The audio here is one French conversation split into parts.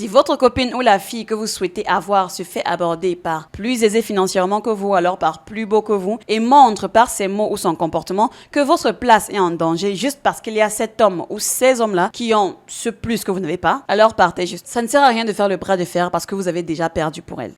Si votre copine ou la fille que vous souhaitez avoir se fait aborder par plus aisé financièrement que vous, alors par plus beau que vous, et montre par ses mots ou son comportement que votre place est en danger juste parce qu'il y a cet homme ou ces hommes-là qui ont ce plus que vous n'avez pas, alors partez juste. Ça ne sert à rien de faire le bras de fer parce que vous avez déjà perdu pour elle.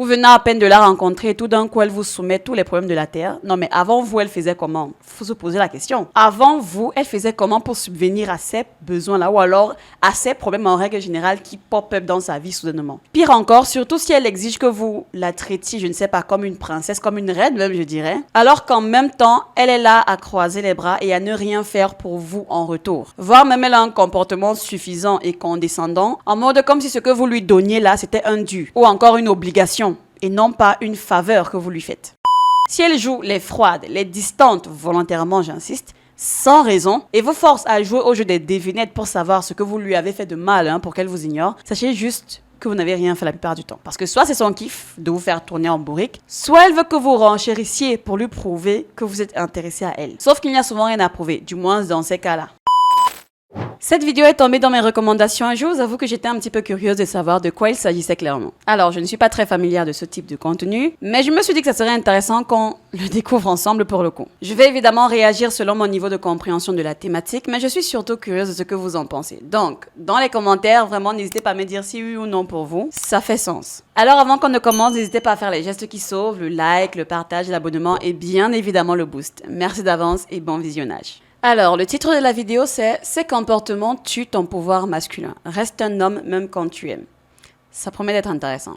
Vous venez à peine de la rencontrer et tout d'un coup, elle vous soumet tous les problèmes de la terre. Non, mais avant vous, elle faisait comment? Faut se poser la question. Avant vous, elle faisait comment pour subvenir à ses besoins-là ou alors à ses problèmes en règle générale qui pop-up dans sa vie soudainement? Pire encore, surtout si elle exige que vous la traitiez, je ne sais pas, comme une princesse, comme une reine même, je dirais. Alors qu'en même temps, elle est là à croiser les bras et à ne rien faire pour vous en retour. Voire même elle a un comportement suffisant et condescendant, en mode comme si ce que vous lui donniez là, c'était un dû ou encore une obligation, et non pas une faveur que vous lui faites. Si elle joue les froides, les distantes, volontairement j'insiste, sans raison, et vous force à jouer au jeu des devinettes pour savoir ce que vous lui avez fait de mal pour qu'elle vous ignore, sachez juste que vous n'avez rien fait la plupart du temps. Parce que soit c'est son kiff de vous faire tourner en bourrique, soit elle veut que vous renchérissiez pour lui prouver que vous êtes intéressé à elle. Sauf qu'il n'y a souvent rien à prouver, du moins dans ces cas-là. Cette vidéo est tombée dans mes recommandations et je vous avoue que j'étais un petit peu curieuse de savoir de quoi il s'agissait clairement. Alors, je ne suis pas très familière de ce type de contenu, mais je me suis dit que ça serait intéressant qu'on le découvre ensemble pour le coup. Je vais évidemment réagir selon mon niveau de compréhension de la thématique, mais je suis surtout curieuse de ce que vous en pensez. Donc, dans les commentaires, vraiment, n'hésitez pas à me dire si oui ou non pour vous, ça fait sens. Alors, avant qu'on ne commence, n'hésitez pas à faire les gestes qui sauvent, le like, le partage, l'abonnement et bien évidemment le boost. Merci d'avance et bon visionnage. Alors, le titre de la vidéo, c'est « Ces comportements tuent ton pouvoir masculin. Reste un homme même quand tu aimes ». Ça promet d'être intéressant.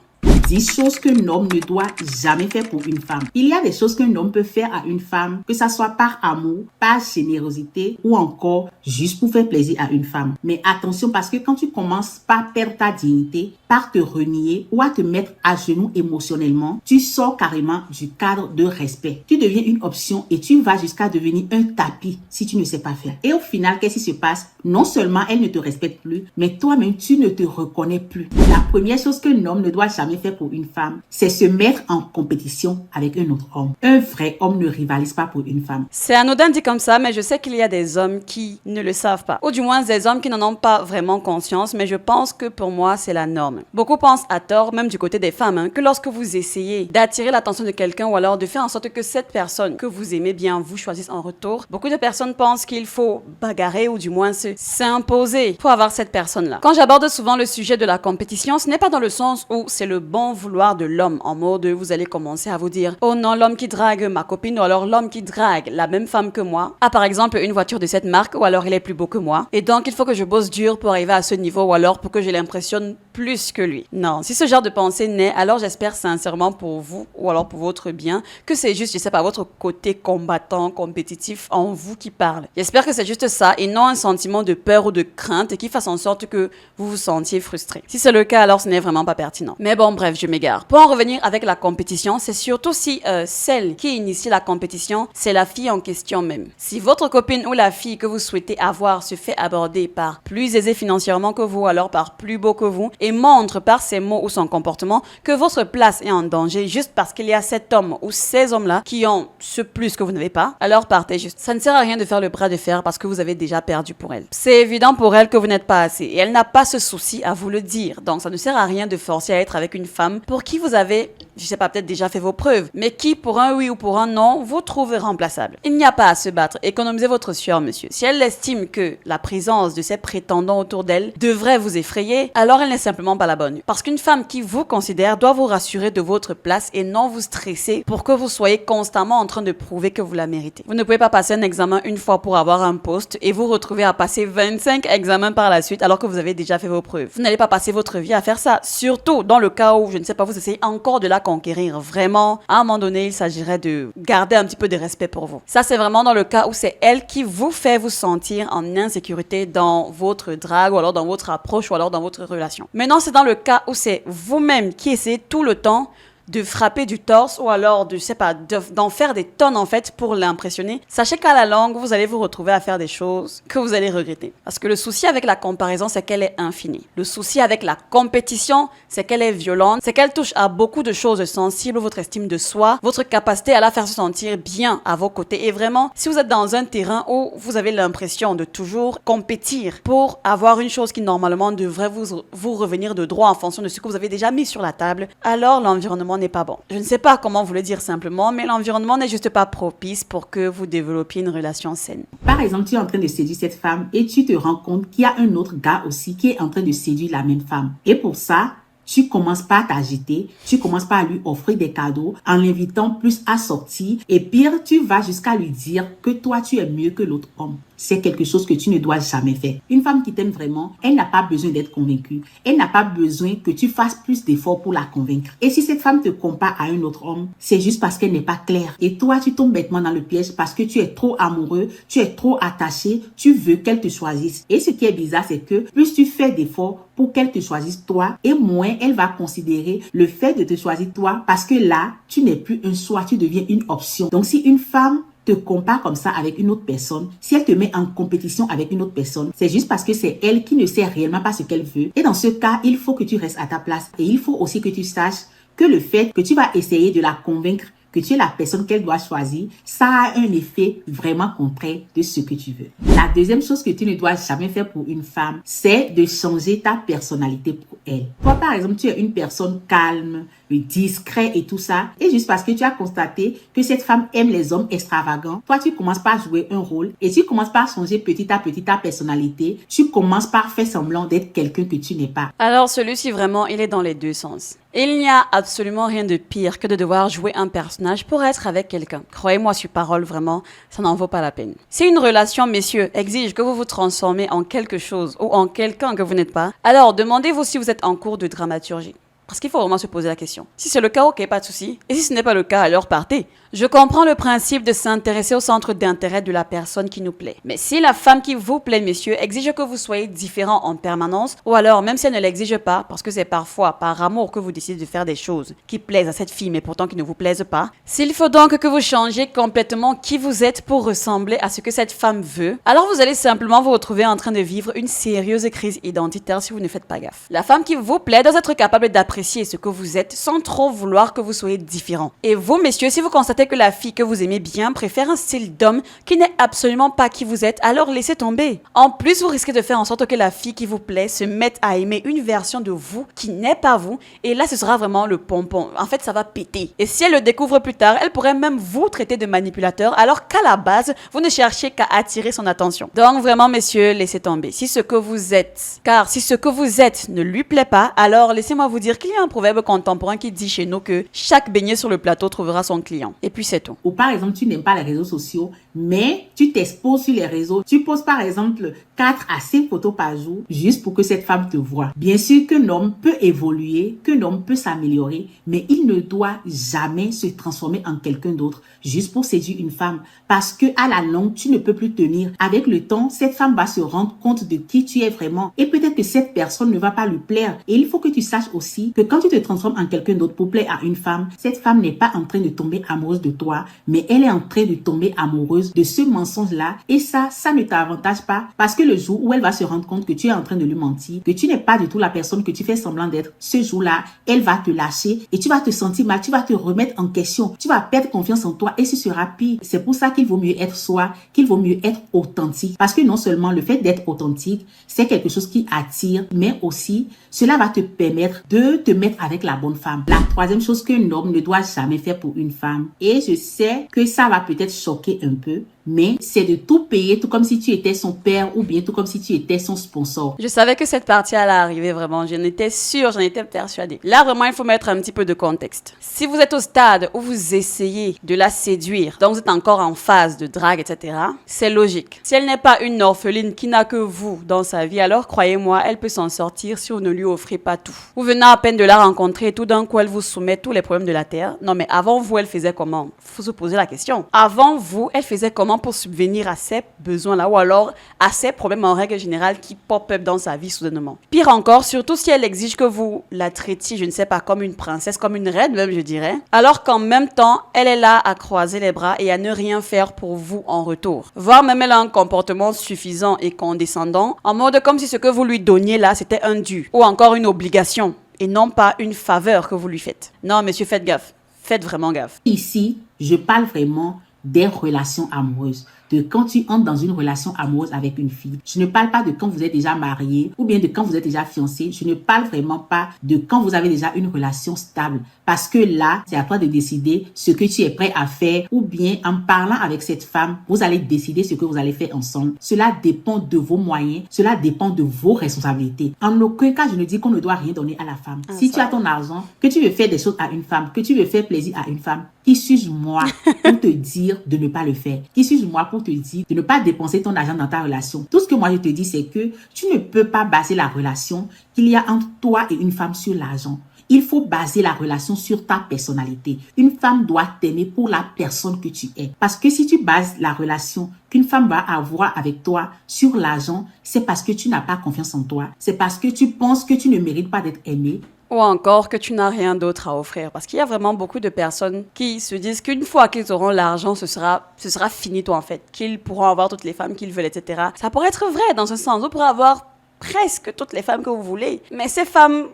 10 choses qu'un homme ne doit jamais faire pour une femme. Il y a des choses qu'un homme peut faire à une femme, que ça soit par amour, par générosité ou encore juste pour faire plaisir à une femme. Mais attention parce que quand tu commences par perdre ta dignité, par te renier ou à te mettre à genoux émotionnellement, tu sors carrément du cadre de respect. Tu deviens une option et tu vas jusqu'à devenir un tapis si tu ne sais pas faire. Et au final, qu'est-ce qui se passe? Non seulement elle ne te respecte plus, mais toi-même, tu ne te reconnais plus. La première chose qu'un homme ne doit jamais faire pour une femme, c'est se mettre en compétition avec un autre homme. Un vrai homme ne rivalise pas pour une femme. C'est anodin dit comme ça, mais je sais qu'il y a des hommes qui ne le savent pas. Ou du moins des hommes qui n'en ont pas vraiment conscience, mais je pense que pour moi, c'est la norme. Beaucoup pensent à tort, même du côté des femmes, que lorsque vous essayez d'attirer l'attention de quelqu'un ou alors de faire en sorte que cette personne que vous aimez bien vous choisisse en retour, beaucoup de personnes pensent qu'il faut bagarrer ou du moins s'imposer pour avoir cette personne-là. Quand j'aborde souvent le sujet de la compétition, ce n'est pas dans le sens où c'est le bon vouloir de l'homme, en mode vous allez commencer à vous dire « Oh non, l'homme qui drague ma copine ou alors l'homme qui drague la même femme que moi a par exemple une voiture de cette marque ou alors il est plus beau que moi et donc il faut que je bosse dur pour arriver à ce niveau ou alors pour que je l'impressionne plus que lui. » Non, si ce genre de pensée naît, alors j'espère sincèrement pour vous ou alors pour votre bien que c'est juste, je sais pas, votre côté combattant, compétitif en vous qui parle. J'espère que c'est juste ça et non un sentiment de peur ou de crainte qui fasse en sorte que vous vous sentiez frustré. Si c'est le cas, alors ce n'est vraiment pas pertinent. Mais bon, bref, je m'égare. Pour en revenir avec la compétition, c'est surtout si celle qui initie la compétition, c'est la fille en question même. Si votre copine ou la fille que vous souhaitez avoir se fait aborder par plus aisé financièrement que vous, alors par plus beau que vous, et montre par ses mots ou son comportement que votre place est en danger juste parce qu'il y a cet homme ou ces hommes-là qui ont ce plus que vous n'avez pas, alors partez juste. Ça ne sert à rien de faire le bras de fer parce que vous avez déjà perdu pour elle. C'est évident pour elle que vous n'êtes pas assez et elle n'a pas ce souci à vous le dire. Donc ça ne sert à rien de forcer à être avec une femme pour qui vous avez, je sais pas, peut-être déjà fait vos preuves, mais qui pour un oui ou pour un non vous trouve remplaçable. Il n'y a pas à se battre. Économisez votre sueur, monsieur. Si elle estime que la présence de ses prétendants autour d'elle devrait vous effrayer, alors elle n'est simplement pas la bonne. Parce qu'une femme qui vous considère doit vous rassurer de votre place et non vous stresser pour que vous soyez constamment en train de prouver que vous la méritez. Vous ne pouvez pas passer un examen une fois pour avoir un poste et vous retrouver à passer 25 examens par la suite alors que vous avez déjà fait vos preuves. Vous n'allez pas passer votre vie à faire ça. Surtout dans le cas où, je ne sais pas, vous essayez encore de la conquérir. Vraiment, à un moment donné, il s'agirait de garder un petit peu de respect pour vous. Ça, c'est vraiment dans le cas où c'est elle qui vous fait vous sentir en insécurité dans votre drague ou alors dans votre approche ou alors dans votre relation. Maintenant, c'est dans le cas où c'est vous-même qui essayez tout le temps de frapper du torse ou alors de, je sais pas, d'en faire des tonnes en fait pour l'impressionner, sachez qu'à la longue, vous allez vous retrouver à faire des choses que vous allez regretter. Parce que le souci avec la comparaison, c'est qu'elle est infinie. Le souci avec la compétition, c'est qu'elle est violente, c'est qu'elle touche à beaucoup de choses sensibles, votre estime de soi, votre capacité à la faire se sentir bien à vos côtés. Et vraiment, si vous êtes dans un terrain où vous avez l'impression de toujours compétir pour avoir une chose qui normalement devrait vous revenir de droit en fonction de ce que vous avez déjà mis sur la table, alors l'environnement n'est pas bon. Je ne sais pas comment vous le dire simplement, mais l'environnement n'est juste pas propice pour que vous développiez une relation saine. Par exemple, tu es en train de séduire cette femme et tu te rends compte qu'il y a un autre gars aussi qui est en train de séduire la même femme. Et pour ça, tu commences pas à t'agiter, tu commences pas à lui offrir des cadeaux en l'invitant plus à sortir et pire, tu vas jusqu'à lui dire que toi, tu es mieux que l'autre homme. C'est quelque chose que tu ne dois jamais faire. Une femme qui t'aime vraiment, elle n'a pas besoin d'être convaincue. Elle n'a pas besoin que tu fasses plus d'efforts pour la convaincre. Et si cette femme te compare à un autre homme, c'est juste parce qu'elle n'est pas claire. Et toi, tu tombes bêtement dans le piège parce que tu es trop amoureux, tu es trop attaché, tu veux qu'elle te choisisse. Et ce qui est bizarre, c'est que plus tu fais d'efforts pour qu'elle te choisisse toi, et moins elle va considérer le fait de te choisir toi parce que là, tu n'es plus un choix, tu deviens une option. Donc si une femme te compare comme ça avec une autre personne, si elle te met en compétition avec une autre personne, c'est juste parce que c'est elle qui ne sait réellement pas ce qu'elle veut. Et dans ce cas, il faut que tu restes à ta place. Et il faut aussi que tu saches que le fait que tu vas essayer de la convaincre que tu es la personne qu'elle doit choisir, ça a un effet vraiment contraire de ce que tu veux. La deuxième chose que tu ne dois jamais faire pour une femme, c'est de changer ta personnalité pour elle. Toi, par exemple, tu es une personne calme, discret et tout ça, et juste parce que tu as constaté que cette femme aime les hommes extravagants, toi, tu commences par jouer un rôle et tu commences par changer petit à petit ta personnalité. Tu commences par faire semblant d'être quelqu'un que tu n'es pas. Alors celui-ci vraiment, il est dans les deux sens. Il n'y a absolument rien de pire que de devoir jouer un personnage pour être avec quelqu'un. Croyez-moi sur parole, vraiment, ça n'en vaut pas la peine. Si une relation, messieurs, exige que vous vous transformez en quelque chose ou en quelqu'un que vous n'êtes pas, alors demandez-vous si vous êtes en cours de dramaturgie. Parce qu'il faut vraiment se poser la question. Si c'est le cas, ok, pas de souci. Et si ce n'est pas le cas, alors partez. Je comprends le principe de s'intéresser au centre d'intérêt de la personne qui nous plaît. Mais si la femme qui vous plaît, messieurs, exige que vous soyez différents en permanence, ou alors même si elle ne l'exige pas, parce que c'est parfois par amour que vous décidez de faire des choses qui plaisent à cette fille, mais pourtant qui ne vous plaisent pas, s'il faut donc que vous changiez complètement qui vous êtes pour ressembler à ce que cette femme veut, alors vous allez simplement vous retrouver en train de vivre une sérieuse crise identitaire si vous ne faites pas gaffe. La femme qui vous plaît doit être capable d'apprécier ce que vous êtes sans trop vouloir que vous soyez différent. Et vous, messieurs, si vous constatez que la fille que vous aimez bien préfère un style d'homme qui n'est absolument pas qui vous êtes, alors laissez tomber. En plus, vous risquez de faire en sorte que la fille qui vous plaît se mette à aimer une version de vous qui n'est pas vous, et là, ce sera vraiment le pompon. En fait, ça va péter. Et si elle le découvre plus tard, elle pourrait même vous traiter de manipulateur, alors qu'à la base, vous ne cherchez qu'à attirer son attention. Donc vraiment, messieurs, laissez tomber. Si ce que vous êtes ne lui plaît pas, alors laissez-moi vous dire qu'il y a un proverbe contemporain qui dit chez nous que chaque beignet sur le plateau trouvera son client. Et puis c'est tout. Ou par exemple, tu n'aimes pas les réseaux sociaux, mais tu t'exposes sur les réseaux. Tu poses par exemple 4 à 5 photos par jour juste pour que cette femme te voie. Bien sûr qu'un homme peut évoluer, qu'un homme peut s'améliorer, mais il ne doit jamais se transformer en quelqu'un d'autre juste pour séduire une femme. Parce que à la longue, tu ne peux plus tenir. Avec le temps, cette femme va se rendre compte de qui tu es vraiment. Et peut-être que cette personne ne va pas lui plaire. Et il faut que tu saches aussi que quand tu te transformes en quelqu'un d'autre pour plaire à une femme, cette femme n'est pas en train de tomber amoureuse de toi, mais elle est en train de tomber amoureuse de ce mensonge-là. Et ça ne t'avantage pas parce que le jour où elle va se rendre compte que tu es en train de lui mentir, que tu n'es pas du tout la personne que tu fais semblant d'être, ce jour-là, elle va te lâcher et tu vas te sentir mal, tu vas te remettre en question, tu vas perdre confiance en toi et ce sera pire. C'est pour ça qu'il vaut mieux être soi, qu'il vaut mieux être authentique. Parce que non seulement le fait d'être authentique, c'est quelque chose qui attire, mais aussi cela va te permettre de te mettre avec la bonne femme. La troisième chose qu'un homme ne doit jamais faire pour une femme, et je sais que ça va peut-être choquer un peu, mais c'est de tout payer, tout comme si tu étais son père ou bien tout comme si tu étais son sponsor. Je savais que cette partie allait arriver vraiment, j'en étais sûre, j'en étais persuadée. Là vraiment, il faut mettre un petit peu de contexte. Si vous êtes au stade où vous essayez de la séduire, donc vous êtes encore en phase de drague, etc., c'est logique. Si elle n'est pas une orpheline qui n'a que vous dans sa vie, alors croyez-moi, elle peut s'en sortir si vous ne lui offrez pas tout. Vous venez à peine de la rencontrer et tout d'un coup, elle vous soumet tous les problèmes de la terre. Non mais avant vous, elle faisait comment? Faut se poser la question. Avant vous, elle faisait comment? simplement pour subvenir à ses besoins-là ou alors à ses problèmes en règle générale qui pop-up dans sa vie soudainement. Pire encore, surtout si elle exige que vous la traitiez, je ne sais pas, comme une princesse, comme une reine même, je dirais, alors qu'en même temps, elle est là à croiser les bras et à ne rien faire pour vous en retour. Voire même elle a un comportement suffisant et condescendant, en mode comme si ce que vous lui donniez là, c'était un dû ou encore une obligation et non pas une faveur que vous lui faites. Non, monsieur, faites gaffe. Faites vraiment gaffe. Ici, je parle vraiment des relations amoureuses. De quand tu entres dans une relation amoureuse avec une fille. Je ne parle pas de quand vous êtes déjà marié ou bien de quand vous êtes déjà fiancé. Je ne parle vraiment pas de quand vous avez déjà une relation stable. Parce que là, c'est à toi de décider ce que tu es prêt à faire ou bien en parlant avec cette femme, vous allez décider ce que vous allez faire ensemble. Cela dépend de vos moyens. Cela dépend de vos responsabilités. En aucun cas, je ne dis qu'on ne doit rien donner à la femme. Si tu as ton argent, que tu veux faire des choses à une femme, que tu veux faire plaisir à une femme, qui suis-je moi pour te dire de ne pas le faire? Qui suis-je moi pour te dire de ne pas dépenser ton argent dans ta relation? Tout ce que moi je te dis, c'est que tu ne peux pas baser la relation qu'il y a entre toi et une femme sur l'argent. Il faut baser la relation sur ta personnalité. Une femme doit t'aimer pour la personne que tu es. Parce que si tu bases la relation qu'une femme va avoir avec toi sur l'argent, c'est parce que tu n'as pas confiance en toi. C'est parce que tu penses que tu ne mérites pas d'être aimé. Ou encore que tu n'as rien d'autre à offrir. Parce qu'il y a vraiment beaucoup de personnes qui se disent qu'une fois qu'ils auront l'argent, ce sera finito en fait. Qu'ils pourront avoir toutes les femmes qu'ils veulent, etc. Ça pourrait être vrai dans ce sens. Vous pourrez avoir presque toutes les femmes que vous voulez. Mais ces femmes...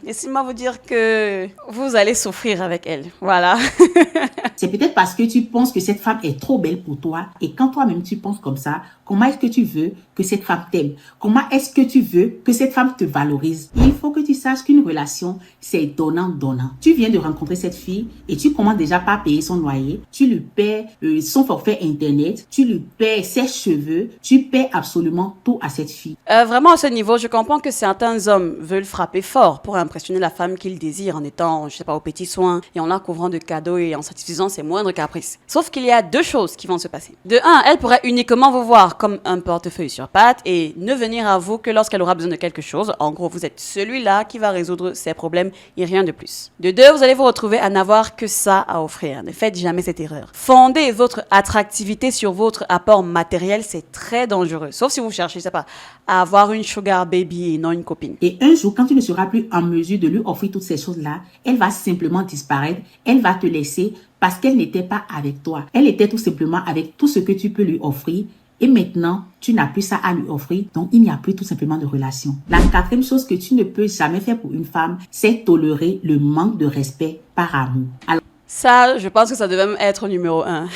laissez-moi vous dire que vous allez souffrir avec elles. Voilà. C'est peut-être parce que tu penses que cette femme est trop belle pour toi. Et quand toi-même tu penses comme ça, comment est-ce que tu veux que cette femme t'aime? Comment est-ce que tu veux que cette femme te valorise? Il faut que tu saches qu'une relation, c'est donnant-donnant. Tu viens de rencontrer cette fille et tu commences déjà par payer son loyer. Tu lui paies son forfait internet. Tu lui paies ses cheveux. Tu paies absolument tout à cette fille. Vraiment à ce niveau, je comprends que certains hommes veulent frapper fort pour impressionner la femme qu'ils désirent en étant, je sais pas, aux petits soins et en la couvrant de cadeaux et en satisfaisant ses moindres caprices. Sauf qu'il y a deux choses qui vont se passer. De un, elle pourrait uniquement vous voir comme un portefeuille sur pattes et ne venir à vous que lorsqu'elle aura besoin de quelque chose. En gros, vous êtes celui-là qui va résoudre ses problèmes et rien de plus. De deux, vous allez vous retrouver à n'avoir que ça à offrir. Ne faites jamais cette erreur. Fondez votre attractivité sur votre apport matériel, c'est très dangereux. Sauf si vous cherchez, je sais pas, à avoir une sugar baby et non une copine. Et un jour, quand tu ne seras plus en mesure de lui offrir toutes ces choses-là, elle va simplement disparaître. Elle va te laisser parce qu'elle n'était pas avec toi. Elle était tout simplement avec tout ce que tu peux lui offrir. Et maintenant, tu n'as plus ça à lui offrir, donc il n'y a plus tout simplement de relation. La quatrième chose que tu ne peux jamais faire pour une femme, c'est tolérer le manque de respect par amour. Alors, ça, je pense que ça devait même être numéro 1.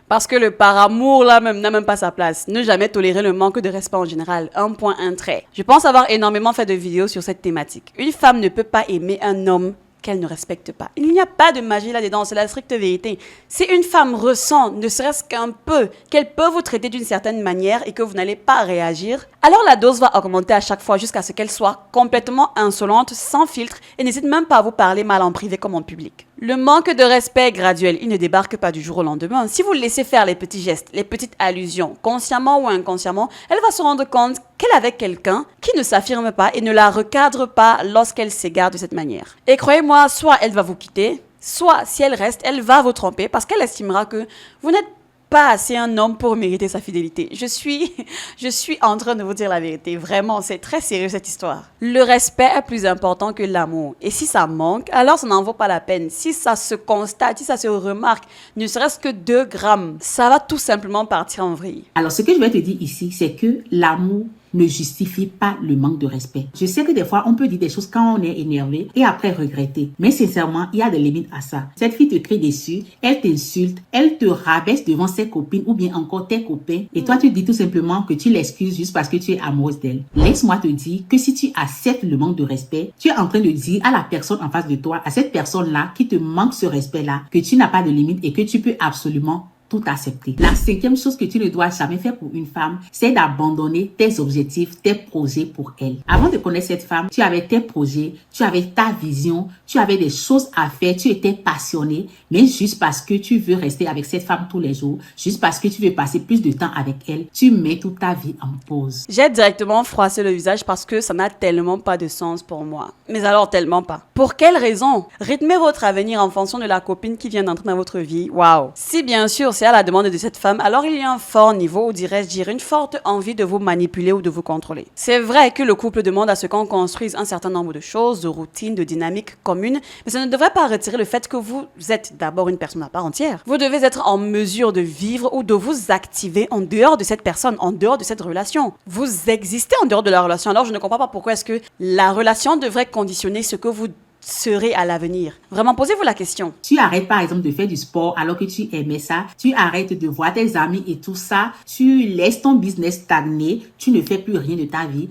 Parce que le par amour, là, même, n'a même pas sa place. Ne jamais tolérer le manque de respect en général. Un point, un trait. Je pense avoir énormément fait de vidéos sur cette thématique. Une femme ne peut pas aimer un homme qu'elle ne respecte pas. Il n'y a pas de magie là-dedans, c'est la stricte vérité. Si une femme ressent, ne serait-ce qu'un peu, qu'elle peut vous traiter d'une certaine manière et que vous n'allez pas réagir, alors la dose va augmenter à chaque fois jusqu'à ce qu'elle soit complètement insolente, sans filtre et n'hésite même pas à vous parler mal en privé comme en public. Le manque de respect est graduel, il ne débarque pas du jour au lendemain. Si vous laissez faire les petits gestes, les petites allusions, consciemment ou inconsciemment, elle va se rendre compte qu'elle est avec quelqu'un qui ne s'affirme pas et ne la recadre pas lorsqu'elle s'égare de cette manière. Et croyez-moi, soit elle va vous quitter, soit si elle reste, elle va vous tromper parce qu'elle estimera que vous n'êtes pas assez un homme pour mériter sa fidélité. Je suis en train de vous dire la vérité. Vraiment, c'est très sérieux cette histoire. Le respect est plus important que l'amour. Et si ça manque, alors ça n'en vaut pas la peine. Si ça se constate, si ça se remarque, ne serait-ce que 2 grammes, ça va tout simplement partir en vrille. Alors, ce que je vais te dire ici, c'est que l'amour ne justifie pas le manque de respect. Je sais que des fois, on peut dire des choses quand on est énervé et après regretter. Mais sincèrement, il y a des limites à ça. Cette fille te crie dessus, elle t'insulte, elle te rabaisse devant ses copines ou bien encore tes copains. Et toi, tu dis tout simplement que tu l'excuses juste parce que tu es amoureuse d'elle. Laisse-moi te dire que si tu acceptes le manque de respect, tu es en train de dire à la personne en face de toi, à cette personne-là qui te manque ce respect-là, que tu n'as pas de limite et que tu peux absolument tout accepter. La 5e chose que tu ne dois jamais faire pour une femme, c'est d'abandonner tes objectifs, tes projets pour elle. Avant de connaître cette femme, tu avais tes projets, tu avais ta vision, tu avais des choses à faire, tu étais passionné, mais juste parce que tu veux rester avec cette femme tous les jours, juste parce que tu veux passer plus de temps avec elle, tu mets toute ta vie en pause. J'ai directement froissé le visage parce que ça n'a tellement pas de sens pour moi. Mais alors tellement pas. Pour quelle raison? Rythmez votre avenir en fonction de la copine qui vient d'entrer dans votre vie. Waouh! Si bien sûr, c'est à la demande de cette femme, alors il y a un fort niveau, ou dirais-je dire, une forte envie de vous manipuler ou de vous contrôler. C'est vrai que le couple demande à ce qu'on construise un certain nombre de choses, de routines, de dynamiques communes, mais ça ne devrait pas retirer le fait que vous êtes d'abord une personne à part entière. Vous devez être en mesure de vivre ou de vous activer en dehors de cette personne, en dehors de cette relation. Vous existez en dehors de la relation, alors je ne comprends pas pourquoi est-ce que la relation devrait conditionner ce que vous serez à l'avenir. Vraiment, posez-vous la question. Tu arrêtes par exemple de faire du sport alors que tu aimais ça, tu arrêtes de voir tes amis et tout ça, tu laisses ton business stagner, tu ne fais plus rien de ta vie.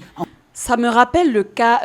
Ça me rappelle le cas,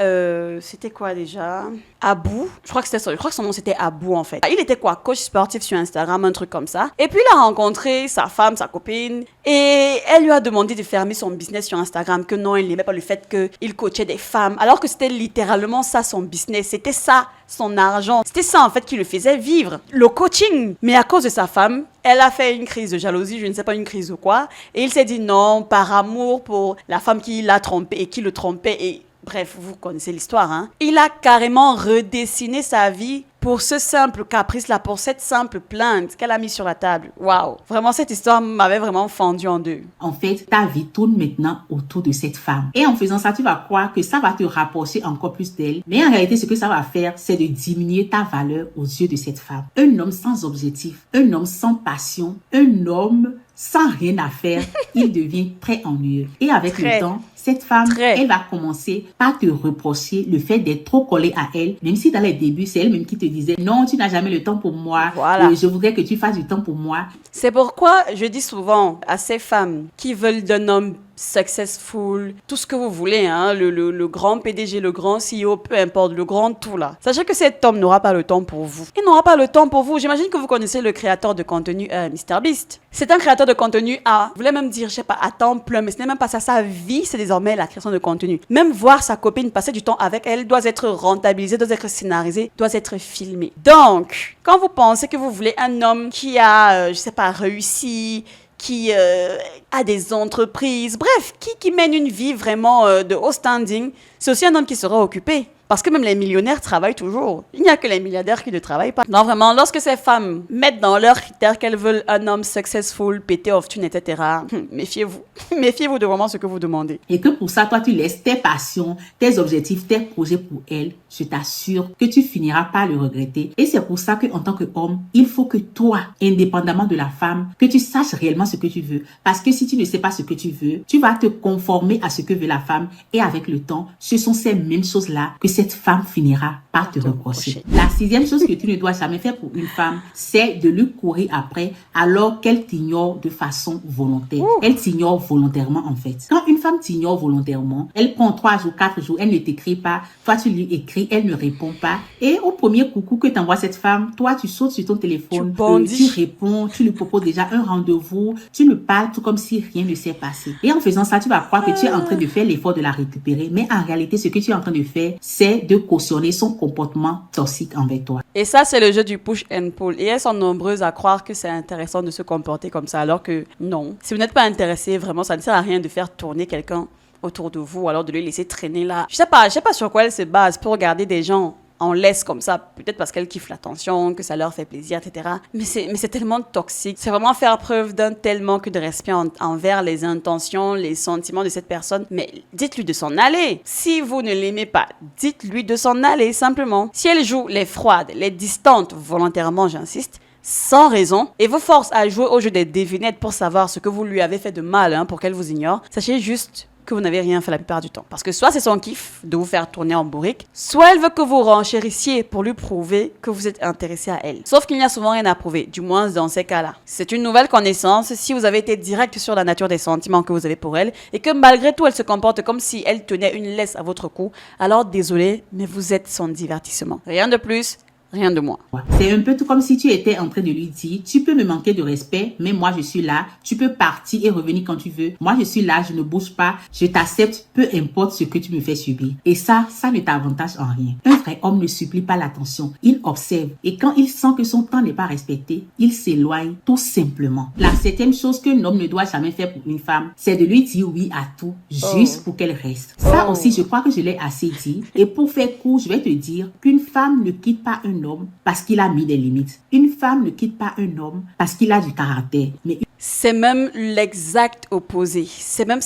c'était quoi déjà? Abou, je crois que son nom c'était Abou en fait. Il était quoi, coach sportif sur Instagram, un truc comme ça. Et puis il a rencontré sa femme, sa copine, et elle lui a demandé de fermer son business sur Instagram, que non, il n'aimait pas le fait qu'il coachait des femmes, alors que c'était littéralement ça son business, c'était ça son argent, c'était ça en fait qui le faisait vivre, le coaching. Mais à cause de sa femme, elle a fait une crise de jalousie, je ne sais pas une crise ou quoi, et il s'est dit non, par amour pour la femme qui l'a trompé et qui le trompait et... Bref, vous connaissez l'histoire, hein. Il a carrément redessiné sa vie pour ce simple caprice-là, pour cette simple plainte qu'elle a mise sur la table. Waouh! Vraiment, cette histoire m'avait vraiment fendu en deux. En fait, ta vie tourne maintenant autour de cette femme. Et en faisant ça, tu vas croire que ça va te rapprocher encore plus d'elle. Mais en réalité, ce que ça va faire, c'est de diminuer ta valeur aux yeux de cette femme. Un homme sans objectif, un homme sans passion, un homme sans rien à faire, il devient très ennuyeux. Et avec le temps, cette femme, elle va commencer par te reprocher le fait d'être trop collée à elle, même si dans les débuts, c'est elle-même qui te disait « Non, tu n'as jamais le temps pour moi. Voilà. Je voudrais que tu fasses du temps pour moi. » C'est pourquoi je dis souvent à ces femmes qui veulent d'un homme successful, tout ce que vous voulez, hein, le grand PDG, le grand CEO, peu importe, le grand tout là. Sachez que cet homme n'aura pas le temps pour vous. Il n'aura pas le temps pour vous. J'imagine que vous connaissez le créateur de contenu MrBeast. C'est un créateur de contenu à, je voulais même dire, je sais pas, à temps plein, mais ce n'est même pas ça. Sa vie, c'est désormais la création de contenu. Même voir sa copine passer du temps avec elle doit être rentabilisé, doit être scénarisé, doit être filmé. Donc, quand vous pensez que vous voulez un homme qui a, je sais pas, réussi, qui a des entreprises, bref, qui mène une vie vraiment de haut standing, c'est aussi un homme qui sera occupé. Parce que même les millionnaires travaillent toujours. Il n'y a que les milliardaires qui ne travaillent pas. Non, vraiment, lorsque ces femmes mettent dans leurs critères qu'elles veulent un homme successful, pété of thune, etc., méfiez-vous. Méfiez-vous de vraiment ce que vous demandez. Et que pour ça, toi, tu laisses tes passions, tes objectifs, tes projets pour elle. Je t'assure que tu finiras par le regretter. Et c'est pour ça qu'en tant qu'homme, il faut que toi, indépendamment de la femme, que tu saches réellement ce que tu veux. Parce que si tu ne sais pas ce que tu veux, tu vas te conformer à ce que veut la femme. Et avec le temps, ce sont ces mêmes choses-là que cette femme finira par te reprocher. La sixième chose que tu ne dois jamais faire pour une femme, c'est de lui courir après alors qu'elle t'ignore de façon volontaire. Elle t'ignore volontairement en fait. Quand une femme t'ignore volontairement, elle prend 3 jours, 4 jours, elle ne t'écrit pas, toi tu lui écris, elle ne répond pas. Et au premier coucou que t'envoie cette femme, toi tu sautes sur ton téléphone, tu réponds, tu lui proposes déjà un rendez-vous, tu lui parles tout comme si rien ne s'est passé. Et en faisant ça, tu vas croire que tu es en train de faire l'effort de la récupérer, mais en réalité, ce que tu es en train de faire, c'est de cautionner son comportement toxique envers toi. Et ça, c'est le jeu du push and pull. Et elles sont nombreuses à croire que c'est intéressant de se comporter comme ça, alors que non. Si vous n'êtes pas intéressé, vraiment, ça ne sert à rien de faire tourner quelqu'un autour de vous, alors de le laisser traîner là. Je sais pas sur quoi elle se base pour regarder des gens en laisse comme ça, peut-être parce qu'elles kiffent l'attention, que ça leur fait plaisir, etc. Mais c'est tellement toxique. C'est vraiment faire preuve d'un tel manque de respect envers les intentions, les sentiments de cette personne. Mais dites-lui de s'en aller. Si vous ne l'aimez pas, dites-lui de s'en aller, simplement. Si elle joue les froides, les distantes, volontairement, j'insiste, sans raison, et vous force à jouer au jeu des devinettes pour savoir ce que vous lui avez fait de mal, pour qu'elle vous ignore, sachez juste que vous n'avez rien fait la plupart du temps. Parce que soit c'est son kiff de vous faire tourner en bourrique, soit elle veut que vous renchérissiez pour lui prouver que vous êtes intéressé à elle. Sauf qu'il n'y a souvent rien à prouver, du moins dans ces cas-là. C'est une nouvelle connaissance si vous avez été direct sur la nature des sentiments que vous avez pour elle et que malgré tout elle se comporte comme si elle tenait une laisse à votre cou, alors désolé, mais vous êtes son divertissement. Rien de plus. Rien de moins. C'est un peu tout comme si tu étais en train de lui dire, tu peux me manquer de respect, mais moi je suis là, tu peux partir et revenir quand tu veux. Moi je suis là, je ne bouge pas, je t'accepte, peu importe ce que tu me fais subir. Et ça ne t'avantage en rien. Un vrai homme ne supplie pas l'attention, il observe. Et quand il sent que son temps n'est pas respecté, il s'éloigne tout simplement. La septième chose qu'un homme ne doit jamais faire pour une femme, c'est de lui dire oui à tout, juste pour qu'elle reste. Ça aussi, je crois que je l'ai assez dit. Et pour faire court, je vais te dire qu'une femme ne quitte pas un un homme parce qu'il a mis des limites. Une femme ne quitte pas un homme parce qu'il a du caractère. Mais c'est même l'exact opposé. C'est même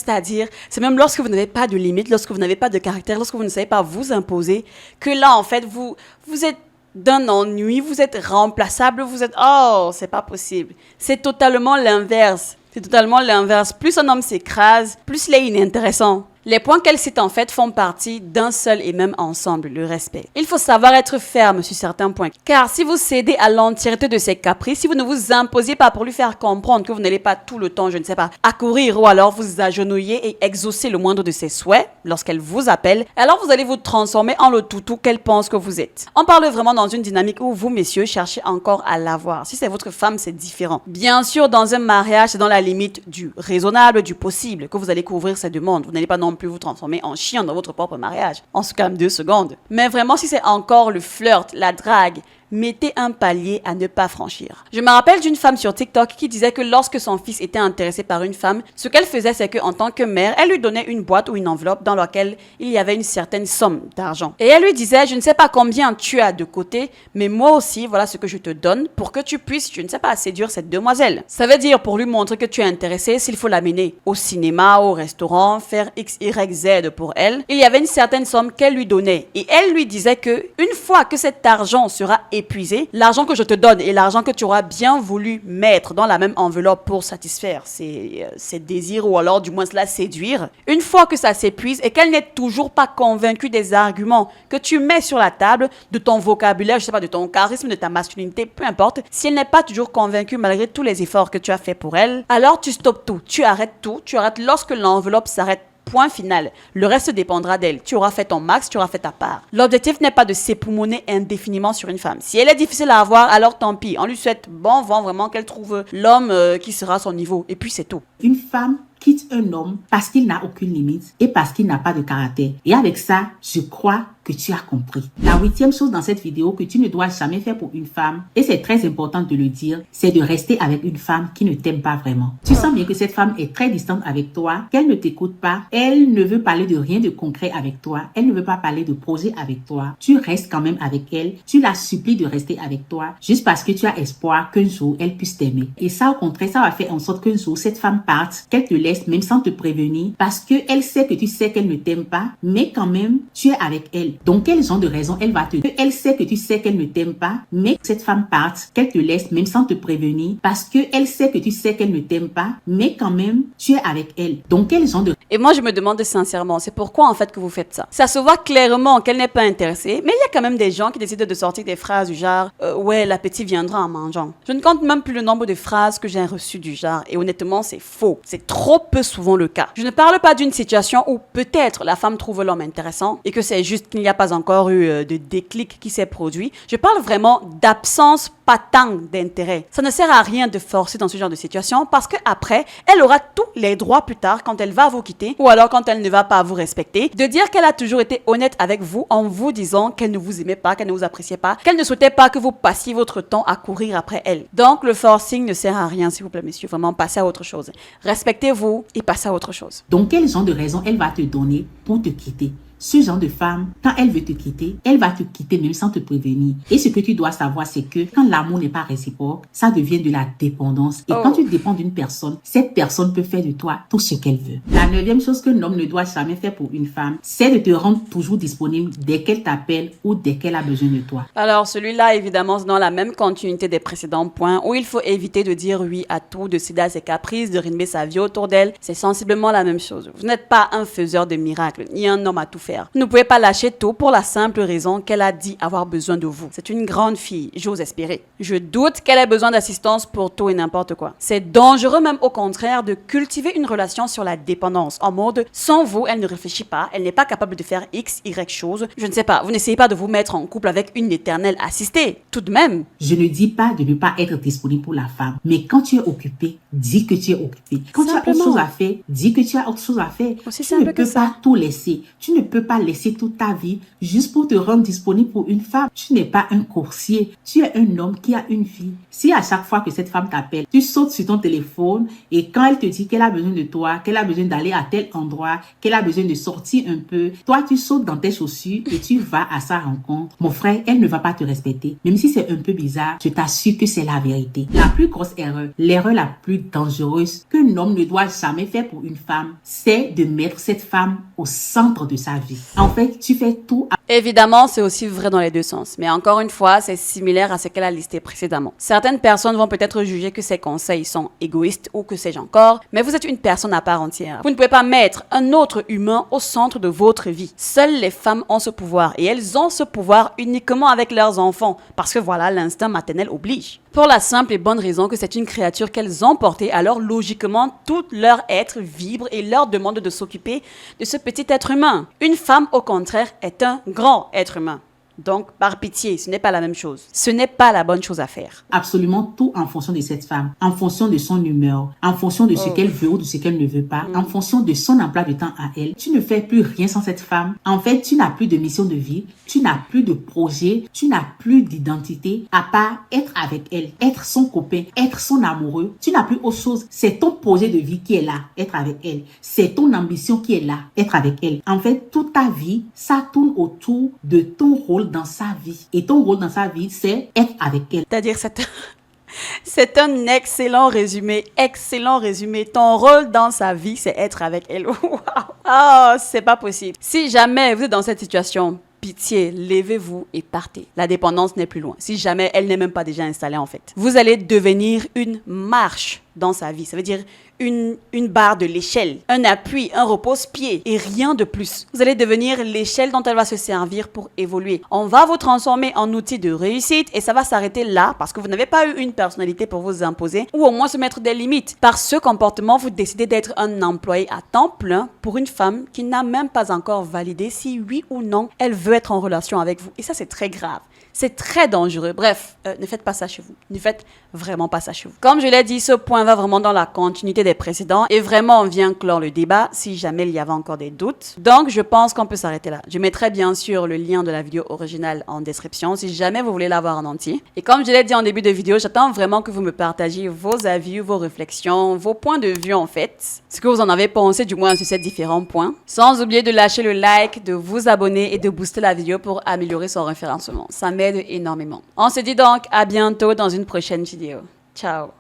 lorsque vous n'avez pas de limite, lorsque vous n'avez pas de caractère, lorsque vous ne savez pas vous imposer, que là, en fait, vous êtes d'un ennui, vous êtes remplaçable, oh, c'est pas possible. C'est totalement l'inverse. Plus un homme s'écrase, plus il est inintéressant. Les points qu'elle cite en fait font partie d'un seul et même ensemble, le respect. Il faut savoir être ferme sur certains points. Car si vous cédez à l'entièreté de ses caprices, si vous ne vous imposez pas pour lui faire comprendre que vous n'allez pas tout le temps, accourir ou alors vous agenouiller et exaucer le moindre de ses souhaits lorsqu'elle vous appelle, alors vous allez vous transformer en le toutou qu'elle pense que vous êtes. On parle vraiment dans une dynamique où vous, messieurs, cherchez encore à l'avoir. Si c'est votre femme, c'est différent. Bien sûr, dans un mariage, c'est dans la limite du raisonnable, du possible que vous allez couvrir ses demandes. Vous n'allez pas non plus vous transformer en chien dans votre propre mariage. On se calme 2 secondes. Mais vraiment, si c'est encore le flirt, la drague, mettez un palier à ne pas franchir. Je me rappelle d'une femme sur TikTok qui disait que lorsque son fils était intéressé par une femme, ce qu'elle faisait, c'est qu'en tant que mère, elle lui donnait une boîte ou une enveloppe dans laquelle il y avait une certaine somme d'argent. Et elle lui disait, je ne sais pas combien tu as de côté, mais moi aussi, voilà ce que je te donne pour que tu puisses, séduire cette demoiselle. Ça veut dire pour lui montrer que tu es intéressé, s'il faut l'amener au cinéma, au restaurant, faire X, Y, Z pour elle. Il y avait une certaine somme qu'elle lui donnait. Et elle lui disait que une fois que cet argent sera épuisé, l'argent que je te donne et l'argent que tu auras bien voulu mettre dans la même enveloppe pour satisfaire ses désirs ou alors du moins la séduire, une fois que ça s'épuise et qu'elle n'est toujours pas convaincue des arguments que tu mets sur la table, de ton vocabulaire, de ton charisme, de ta masculinité, peu importe, si elle n'est pas toujours convaincue malgré tous les efforts que tu as fait pour elle, alors tu stoppes tout, tu arrêtes lorsque l'enveloppe s'arrête. Point final. Le reste dépendra d'elle. Tu auras fait ton max, tu auras fait ta part. L'objectif n'est pas de s'époumoner indéfiniment sur une femme. Si elle est difficile à avoir, alors tant pis. On lui souhaite bon vent vraiment qu'elle trouve l'homme qui sera à son niveau. Et puis c'est tout. Une femme quitte un homme parce qu'il n'a aucune limite et parce qu'il n'a pas de caractère. Et avec ça, je crois que tu as compris. La 8e chose dans cette vidéo que tu ne dois jamais faire pour une femme, et c'est très important de le dire, c'est de rester avec une femme qui ne t'aime pas vraiment. Tu sens bien que cette femme est très distante avec toi, qu'elle ne t'écoute pas, elle ne veut parler de rien de concret avec toi, elle ne veut pas parler de projet avec toi. Tu restes quand même avec elle, tu la supplies de rester avec toi, juste parce que tu as espoir qu'un jour elle puisse t'aimer. Et ça, au contraire, ça va faire en sorte qu'un jour cette femme parte, qu'elle te laisse même sans te prévenir, parce qu'elle sait que tu sais qu'elle ne t'aime pas, mais quand même, tu es avec elle. Donc, quel genre de raison elle va te dire? Elle sait que tu sais qu'elle ne t'aime pas, mais cette femme parte, qu'elle te laisse même sans te prévenir, parce qu'elle sait que tu sais qu'elle ne t'aime pas, mais quand même, tu es avec elle. Donc, quel genre de... Et moi, je me demande sincèrement, c'est pourquoi en fait que vous faites ça? Ça se voit clairement qu'elle n'est pas intéressée, mais il y a quand même des gens qui décident de sortir des phrases du genre ouais, l'appétit viendra en mangeant. Je ne compte même plus le nombre de phrases que j'ai reçues du genre, et honnêtement, c'est faux. C'est trop peu souvent le cas. Je ne parle pas d'une situation où peut-être la femme trouve l'homme intéressant et que c'est juste qu'il n'y a pas encore eu de déclic qui s'est produit. Je parle vraiment d'absence patente d'intérêt. Ça ne sert à rien de forcer dans ce genre de situation parce que après, elle aura tous les droits plus tard quand elle va vous quitter ou alors quand elle ne va pas vous respecter, de dire qu'elle a toujours été honnête avec vous en vous disant qu'elle ne vous aimait pas, qu'elle ne vous appréciait pas, qu'elle ne souhaitait pas que vous passiez votre temps à courir après elle. Donc, le forcing ne sert à rien, s'il vous plaît, messieurs. Vraiment, passez à autre chose. Respectez-vous et passez à autre chose. Donc, quel genre de raison elle va te donner pour te quitter? Ce genre de femme, quand elle veut te quitter, elle va te quitter même sans te prévenir. Et ce que tu dois savoir, c'est que quand l'amour n'est pas réciproque, ça devient de la dépendance. Et quand tu dépends d'une personne, cette personne peut faire de toi tout ce qu'elle veut. La 9e chose qu'un homme ne doit jamais faire pour une femme, c'est de te rendre toujours disponible dès qu'elle t'appelle ou dès qu'elle a besoin de toi. Alors, celui-là, évidemment, c'est dans la même continuité des précédents points où il faut éviter de dire oui à tout, de céder à ses caprices, de rythmer sa vie autour d'elle. C'est sensiblement la même chose. Vous n'êtes pas un faiseur de miracles, ni un homme à tout faire. Vous ne pouvez pas lâcher tout pour la simple raison qu'elle a dit avoir besoin de vous. C'est une grande fille, j'ose espérer. Je doute qu'elle ait besoin d'assistance pour tout et n'importe quoi. C'est dangereux même au contraire de cultiver une relation sur la dépendance. En mode, sans vous, elle ne réfléchit pas, elle n'est pas capable de faire X, Y chose. Je ne sais pas, vous n'essayez pas de vous mettre en couple avec une éternelle assistée. Tout de même. Je ne dis pas de ne pas être disponible pour la femme, mais quand tu es occupé, dis que tu es occupé. Quand tu as autre chose à faire, dis que tu as autre chose à faire. Aussi Tu ne peux pas tout laisser. Tu ne peux peux pas laisser toute ta vie juste pour te rendre disponible pour une femme. Tu n'es pas un coursier. Tu es un homme qui a une vie. Si à chaque fois que cette femme t'appelle, tu sautes sur ton téléphone et quand elle te dit qu'elle a besoin de toi, qu'elle a besoin d'aller à tel endroit, qu'elle a besoin de sortir un peu, toi, tu sautes dans tes chaussures et tu vas à sa rencontre. Mon frère, elle ne va pas te respecter. Même si c'est un peu bizarre, je t'assure que c'est la vérité. La plus grosse erreur, l'erreur la plus dangereuse qu'un homme ne doit jamais faire pour une femme, c'est de mettre cette femme au centre de sa vie. En fait, tu fais tout. Évidemment, c'est aussi vrai dans les deux sens. Mais encore une fois, c'est similaire à ce qu'elle a listé précédemment. Certaines personnes vont peut-être juger que ces conseils sont égoïstes ou que sais-je encore, mais vous êtes une personne à part entière. Vous ne pouvez pas mettre un autre humain au centre de votre vie. Seules les femmes ont ce pouvoir et elles ont ce pouvoir uniquement avec leurs enfants parce que voilà, l'instinct maternel oblige. Pour la simple et bonne raison que c'est une créature qu'elles ont portée, alors logiquement, tout leur être vibre et leur demande de s'occuper de ce petit être humain. Une femme, au contraire, est un grand être humain. Donc, par pitié, ce n'est pas la même chose. Ce n'est pas la bonne chose à faire. Absolument tout en fonction de cette femme, en fonction de son humeur, en fonction de ce qu'elle veut ou de ce qu'elle ne veut pas, en fonction de son emploi de temps à elle. Tu ne fais plus rien sans cette femme. En fait, tu n'as plus de mission de vie, tu n'as plus de projet, tu n'as plus d'identité à part être avec elle, être son copain, être son amoureux. Tu n'as plus autre chose. C'est ton projet de vie qui est là, être avec elle. C'est ton ambition qui est là, être avec elle. En fait, toute ta vie, ça tourne autour de ton rôle dans sa vie. Et ton rôle dans sa vie, c'est être avec elle. C'est-à-dire, c'est un excellent résumé. Excellent résumé. Ton rôle dans sa vie, c'est être avec elle. Wow. Oh, c'est pas possible. Si jamais vous êtes dans cette situation, pitié, levez-vous et partez. La dépendance n'est plus loin. Si jamais elle n'est même pas déjà installée en fait. Vous allez devenir une marche dans sa vie. Ça veut dire une barre de l'échelle, un appui, un repose-pied et rien de plus. Vous allez devenir l'échelle dont elle va se servir pour évoluer. On va vous transformer en outil de réussite et ça va s'arrêter là parce que vous n'avez pas eu une personnalité pour vous imposer ou au moins se mettre des limites. Par ce comportement, vous décidez d'être un employé à temps plein pour une femme qui n'a même pas encore validé si oui ou non elle veut être en relation avec vous. Et ça, c'est très grave. C'est très dangereux. Bref, ne faites pas ça chez vous. Ne faites vraiment pas ça chez vous. Comme je l'ai dit, ce point va vraiment dans la continuité des précédents et vraiment on vient clore le débat si jamais il y avait encore des doutes. Donc, je pense qu'on peut s'arrêter là. Je mettrai bien sûr le lien de la vidéo originale en description si jamais vous voulez la voir en entier. Et comme je l'ai dit en début de vidéo, j'attends vraiment que vous me partagiez vos avis, vos réflexions, vos points de vue en fait. Ce que vous en avez pensé du moins sur ces différents points. Sans oublier de lâcher le like, de vous abonner et de booster la vidéo pour améliorer son référencement. Ça m'aide énormément. On se dit donc à bientôt dans une prochaine vidéo. Ciao.